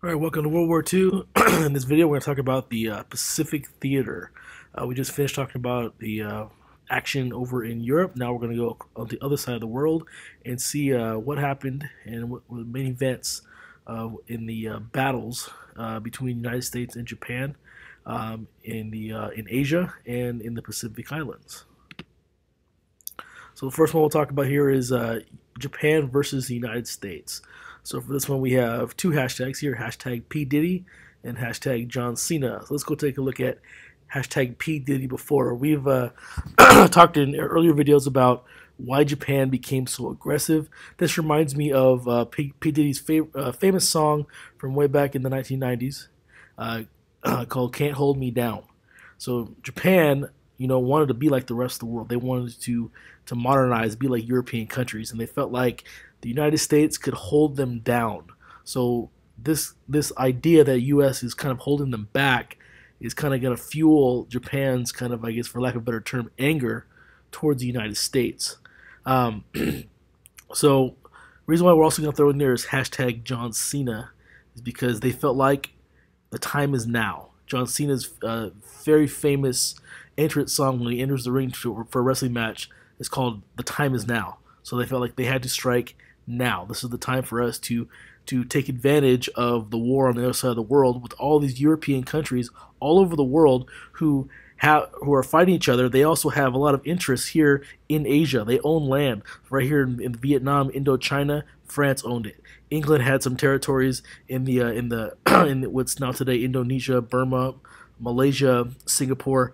All right, welcome to World War II. In this video, we're going to talk about the Pacific Theater. We just finished talking about the action over in Europe. Now we're going to go on the other side of the world and see what happened and what the main events in the battles between the United States and Japan in Asia and in the Pacific Islands. So the first one we'll talk about here is Japan versus the United States. So for this one, we have two hashtags here, hashtag P. Diddy and hashtag John Cena. So let's go take a look at hashtag P. Diddy before. We've talked in earlier videos about why Japan became so aggressive. This reminds me of P. Diddy's famous song from way back in the 1990s called Can't Hold Me Down. So Japan, wanted to be like the rest of the world. They wanted to modernize, be like European countries, and they felt like the United States could hold them down. So this idea that U.S. is kind of holding them back is kind of going to fuel Japan's kind of, I guess, for lack of a better term, anger towards the United States. So reason why we're also going to throw in there is hashtag John Cena is because they felt like the time is now. John Cena's very famous entrance song when he enters the ring for a wrestling match is called "The Time Is Now." So they felt like they had to strike now. This is the time for us to take advantage of the war on the other side of the world with all these European countries all over the world who are fighting each other. They also have a lot of interests here in Asia. They own land right here in Vietnam, Indochina. France owned it. England had some territories in what's now today Indonesia, Burma, Malaysia, Singapore.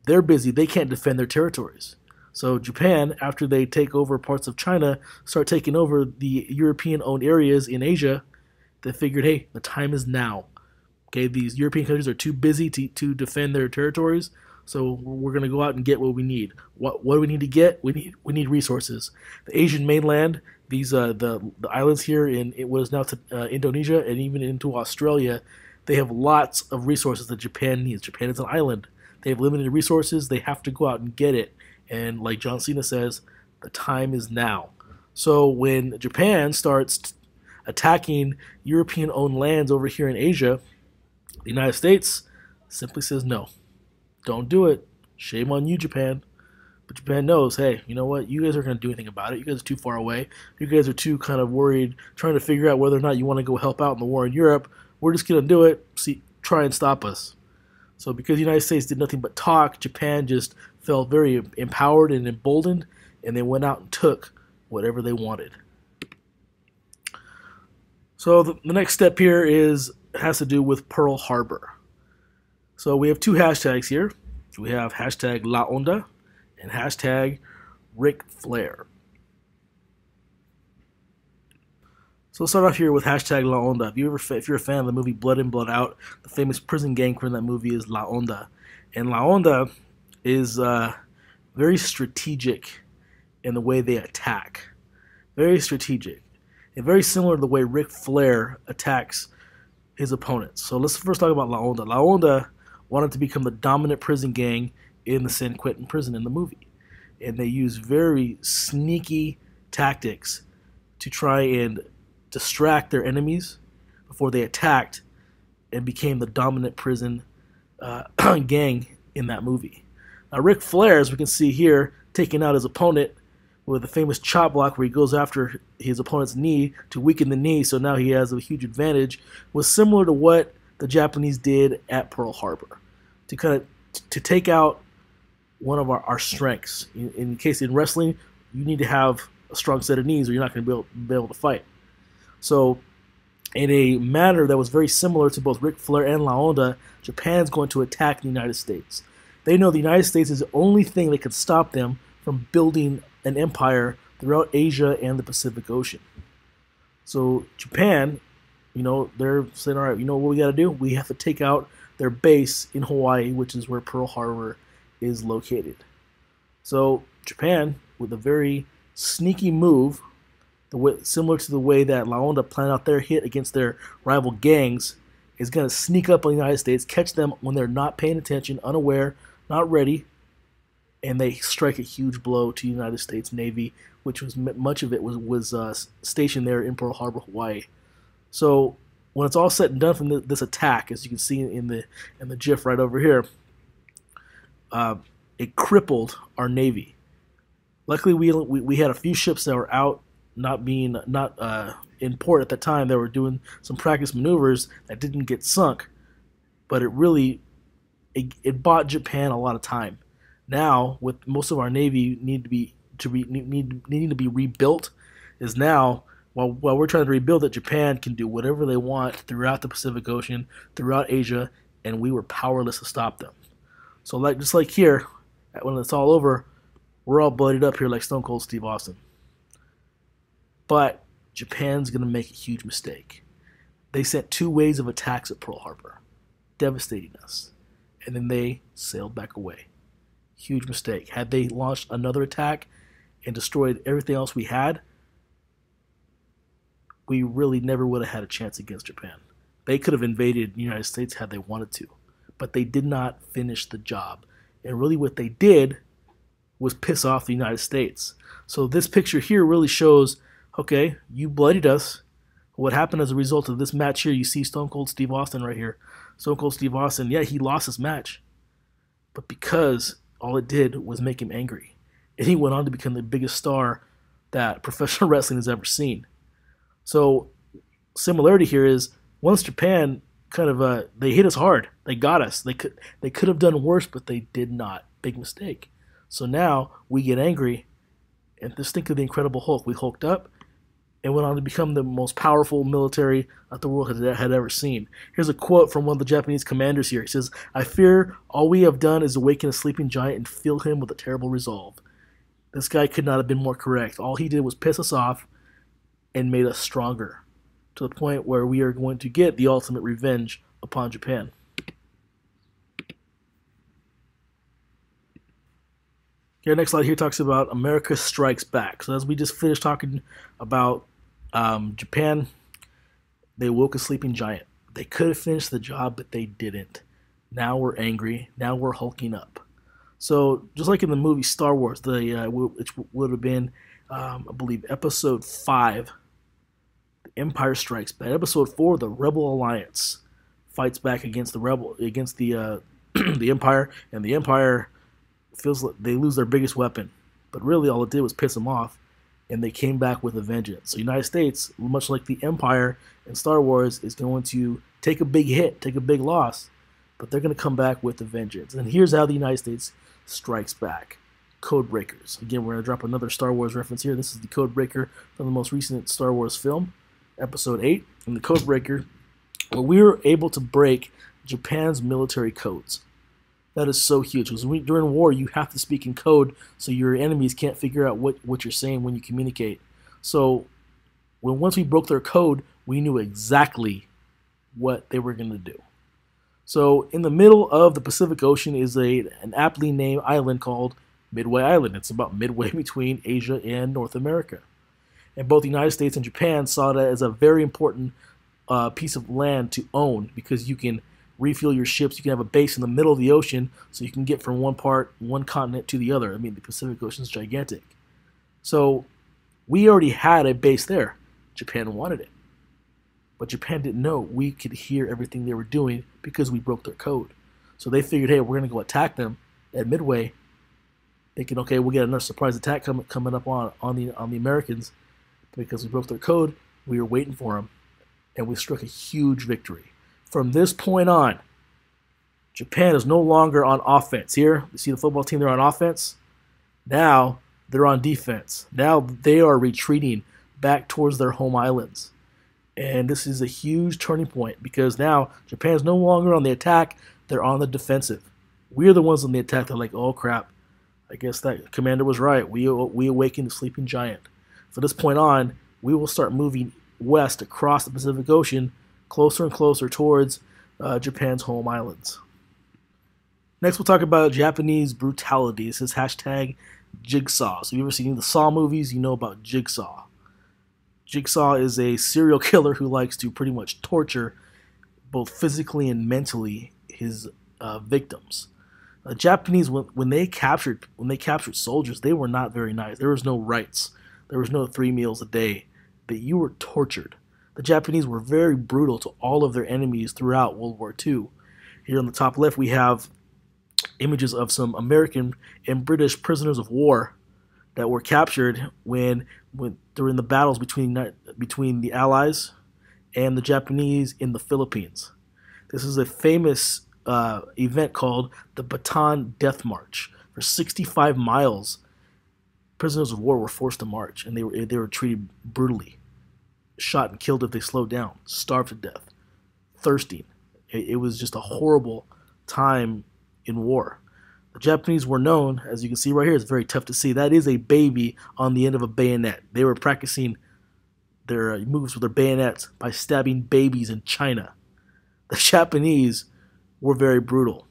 They're busy. They can't defend their territories. So Japan, after they take over parts of China, start taking over the European-owned areas in Asia, they figured, hey, the time is now. Okay, these European countries are too busy to defend their territories, so we're going to go out and get what we need. What do we need to get? We need resources. The Asian mainland, these the islands here in what is now Indonesia and even into Australia, they have lots of resources that Japan needs. Japan is an island. They have limited resources. They have to go out and get it. And like John Cena says, the time is now. So when Japan starts attacking European-owned lands over here in Asia, the United States simply says no. Don't do it. Shame on you, Japan. But Japan knows, hey, you know what? You guys aren't going to do anything about it. You guys are too far away. You guys are too kind of worried, trying to figure out whether or not you want to go help out in the war in Europe. We're just going to do it. Try and stop us. So because the United States did nothing but talk, Japan just felt very empowered and emboldened, and they went out and took whatever they wanted. So the next step here has to do with Pearl Harbor. So we have two hashtags here. We have hashtag La Onda and hashtag Ric Flair. So let's start off here with hashtag La Onda. If you're a fan of the movie Blood In, Blood Out, the famous prison gang from that movie is La Onda. And La Onda is very strategic in the way they attack. Very strategic. And very similar to the way Ric Flair attacks his opponents. So let's first talk about La Onda. La Onda wanted to become the dominant prison gang in the San Quentin prison in the movie. And they used very sneaky tactics to try and distract their enemies before they attacked and became the dominant prison gang in that movie. Now, Ric Flair, as we can see here, taking out his opponent with a famous chop block where he goes after his opponent's knee to weaken the knee, so now he has a huge advantage, was similar to what the Japanese did at Pearl Harbor to take out one of our strengths. In case in wrestling, you need to have a strong set of knees or you're not going to be able to fight. So in a manner that was very similar to both Ric Flair and La Onda, Japan's going to attack the United States. They know the United States is the only thing that could stop them from building an empire throughout Asia and the Pacific Ocean. So Japan, they're saying, all right, you know what we got to do? We have to take out their base in Hawaii, which is where Pearl Harbor is located. So Japan, with a very sneaky move, similar to the way that La Onda planned out their hit against their rival gangs, is going to sneak up on the United States, catch them when they're not paying attention, unaware, not ready, and they strike a huge blow to the United States Navy, which was much of it was stationed there in Pearl Harbor, Hawaii. So when it's all said and done from this attack, as you can see in the GIF right over here, it crippled our navy. Luckily, we had a few ships that were out, not in port at that time. They were doing some practice maneuvers that didn't get sunk, but it bought Japan a lot of time. Now, with most of our navy needing to be rebuilt, is now while we're trying to rebuild it, Japan can do whatever they want throughout the Pacific Ocean, throughout Asia, and we were powerless to stop them. So just like here, when it's all over, we're all bloodied up here like Stone Cold Steve Austin. But Japan's going to make a huge mistake. They sent 2 waves of attacks at Pearl Harbor, devastating us. And then they sailed back away. Huge mistake. Had they launched another attack and destroyed everything else we had, we really never would have had a chance against Japan. They could have invaded the United States had they wanted to, but they did not finish the job. And really what they did was piss off the United States. So this picture here really shows, okay, you bloodied us. What happened as a result of this match here, you see Stone Cold Steve Austin right here. Stone Cold Steve Austin, yeah, he lost his match, but because all it did was make him angry. And he went on to become the biggest star that professional wrestling has ever seen. So similarity here is once Japan they hit us hard. They got us. They could have done worse, but they did not. Big mistake. So now we get angry, and just think of the Incredible Hulk. We hulked up and went on to become the most powerful military that the world had ever seen. Here's a quote from one of the Japanese commanders here. He says, "I fear all we have done is awaken a sleeping giant and fill him with a terrible resolve." This guy could not have been more correct. All he did was piss us off and made us stronger, to the point where we are going to get the ultimate revenge upon Japan. Your next slide here talks about America Strikes Back. So as we just finished talking about Japan, they woke a sleeping giant. They could have finished the job, but they didn't. Now we're angry. Now we're hulking up. So just like in the movie Star Wars, which would have been, I believe, Episode 5, Empire Strikes Back. Episode 4, the Rebel Alliance fights back against the Empire, and the Empire feels like they lose their biggest weapon. But really, all it did was piss them off, and they came back with a vengeance. So, United States, much like the Empire in Star Wars, is going to take a big hit, take a big loss, but they're going to come back with a vengeance. And here's how the United States strikes back. Code breakers. Again, we're going to drop another Star Wars reference here. This is the code breaker from the most recent Star Wars film, Episode 8. And the code breaker, well, we were able to break Japan's military codes. That is so huge, because during war, you have to speak in code so your enemies can't figure out what you're saying when you communicate. So once we broke their code, we knew exactly what they were going to do. So in the middle of the Pacific Ocean is an aptly named island called Midway Island. It's about midway between Asia and North America. And both the United States and Japan saw that as a very important piece of land to own, because you can refuel your ships. You can have a base in the middle of the ocean so you can get from one continent to the other. I mean, the Pacific Ocean is gigantic. So we already had a base there. Japan wanted it. But Japan didn't know we could hear everything they were doing because we broke their code. So they figured, hey, we're going to go attack them at Midway, thinking, okay, we'll get another surprise attack coming up on the Americans. Because we broke their code, we were waiting for them, and we struck a huge victory. From this point on, Japan is no longer on offense. Here, you see the football team, they're on offense. Now, they're on defense. Now, they are retreating back towards their home islands. And this is a huge turning point, because now Japan is no longer on the attack, they're on the defensive. We're the ones on the attack. They're like, oh, crap. I guess that commander was right. We awakened the sleeping giant. From this point on, we will start moving west across the Pacific Ocean, closer and closer towards Japan's home islands. Next, we'll talk about Japanese brutality. This is hashtag Jigsaw. So if you've ever seen the Saw movies, you know about Jigsaw. Jigsaw is a serial killer who likes to pretty much torture, both physically and mentally, his victims. Japanese, when they captured soldiers, they were not very nice. There was no rights. There was no 3 meals a day. That you were tortured. The Japanese were very brutal to all of their enemies throughout World War II. Here on the top left, we have images of some American and British prisoners of war that were captured when during the battles between the Allies and the Japanese in the Philippines. This is a famous event called the Bataan Death March. For 65 miles, prisoners of war were forced to march, and they were treated brutally, shot and killed if they slowed down, starved to death, thirsting. It was just a horrible time in war. The Japanese were known, as you can see right here, it's very tough to see. That is a baby on the end of a bayonet. They were practicing their moves with their bayonets by stabbing babies in China. The Japanese were very brutal.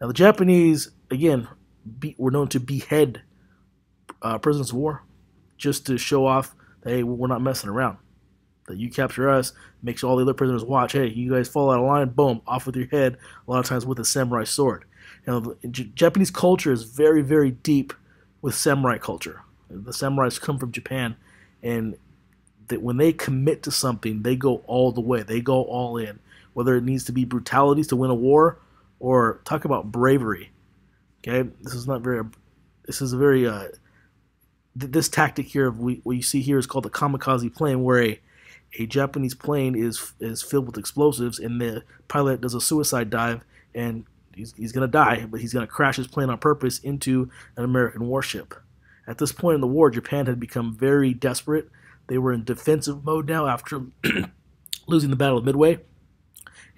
Now, the Japanese, again, were known to behead prisoners of war just to show off that, hey, we're not messing around. That you capture us, makes all the other prisoners watch, hey, you guys fall out of line, boom, off with your head, a lot of times with a samurai sword. Now, Japanese culture is very, very deep with samurai culture. The samurais come from Japan, and that when they commit to something, they go all the way. They go all in, whether it needs to be brutalities to win a war or talk about bravery. Okay, this is a very this tactic here of what you see here is called the kamikaze plane, where a Japanese plane is filled with explosives, and the pilot does a suicide dive, and he's going to die, but he's going to crash his plane on purpose into an American warship. At this point in the war, Japan had become very desperate. They were in defensive mode now after losing the Battle of Midway,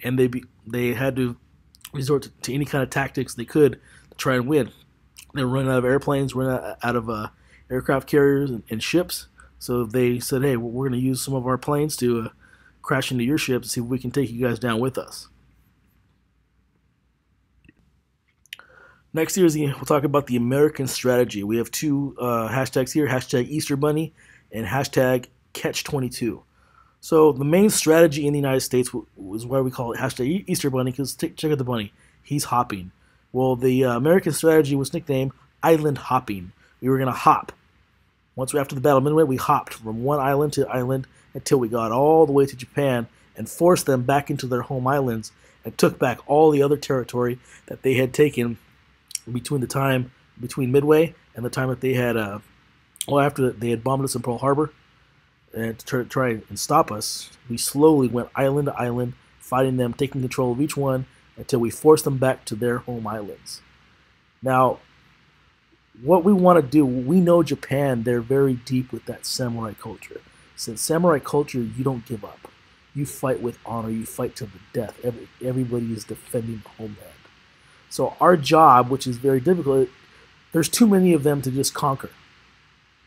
and they had to resort to any kind of tactics they could to try and win. They were running out of airplanes, running out of aircraft carriers and ships. So they said, hey, we're going to use some of our planes to crash into your ships and see if we can take you guys down with us. Next here we'll talk about the American strategy. We have two hashtags here, hashtag Easter Bunny and hashtag Catch-22. So the main strategy in the United States was why we call it hashtag Easter Bunny, because check out the bunny. He's hopping. Well, the American strategy was nicknamed island hopping. We were going to hop. After the Battle of Midway, we hopped from one island to island until we got all the way to Japan and forced them back into their home islands and took back all the other territory that they had taken between Midway and the time that they had, after they had bombed us in Pearl Harbor and to try and stop us. We slowly went island to island, fighting them, taking control of each one until we forced them back to their home islands. Now, what we want to do, we know Japan, they're very deep with that samurai culture. Since samurai culture, you don't give up. You fight with honor. You fight to the death. Everybody is defending the homeland. So our job, which is very difficult, there's too many of them to just conquer.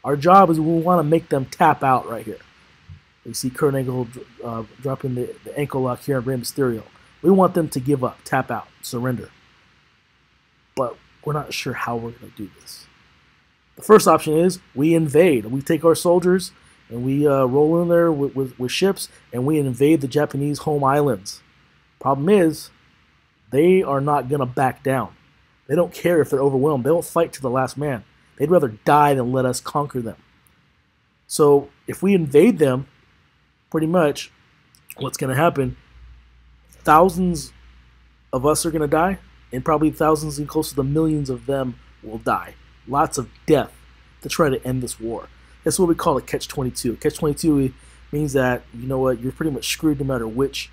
Our job is we want to make them tap out right here. You see Kurt Angle dropping the ankle lock here on Rey Mysterio. We want them to give up, tap out, surrender. But we're not sure how we're going to do this. The first option is we invade. We take our soldiers and we roll in there with ships and we invade the Japanese home islands. Problem is, they are not going to back down. They don't care if they're overwhelmed. They won't fight to the last man. They'd rather die than let us conquer them. So if we invade them, pretty much what's going to happen, thousands of us are going to die, and probably thousands and close to the millions of them will die. Lots of death to try to end this war. That's what we call a catch-22. Catch-22 means that, you know what, you're pretty much screwed no matter which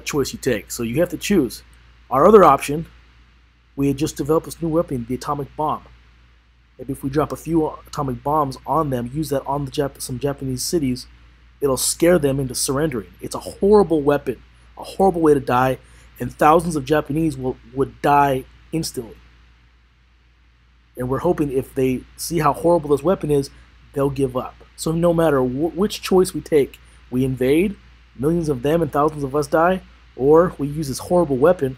choice you take. So you have to choose. Our other option, we had just developed this new weapon, the atomic bomb. Maybe if we drop a few atomic bombs on them, use that on some Japanese cities, it'll scare them into surrendering. It's a horrible weapon, a horrible way to die, and thousands of Japanese would die instantly. And we're hoping if they see how horrible this weapon is, they'll give up. So no matter which choice we take, we invade, millions of them and thousands of us die, or we use this horrible weapon,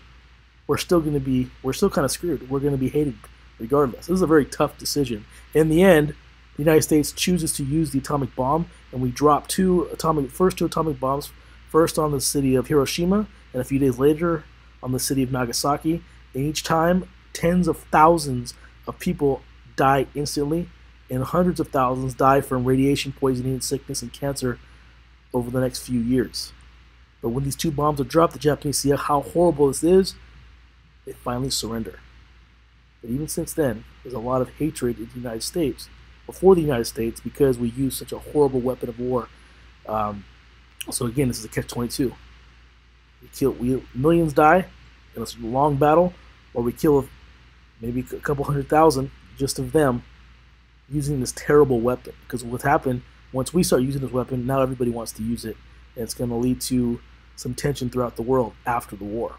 we're still kind of screwed. We're going to be hated regardless. This is a very tough decision. In the end, the United States chooses to use the atomic bomb, and we drop first two atomic bombs, first on the city of Hiroshima, and a few days later on the city of Nagasaki. And each time, tens of thousands of people die instantly, and hundreds of thousands die from radiation poisoning, sickness, and cancer over the next few years. But when these two bombs are dropped, the Japanese see how horrible this is. They finally surrender. But even since then, there's a lot of hatred in the United States, or for the United States, because we use such a horrible weapon of war. So again, this is a catch-22. Millions die in a long battle, or we kill maybe a couple 100,000 just of them using this terrible weapon. Because what's happened, once we start using this weapon, now everybody wants to use it, and it's going to lead to some tension throughout the world after the war.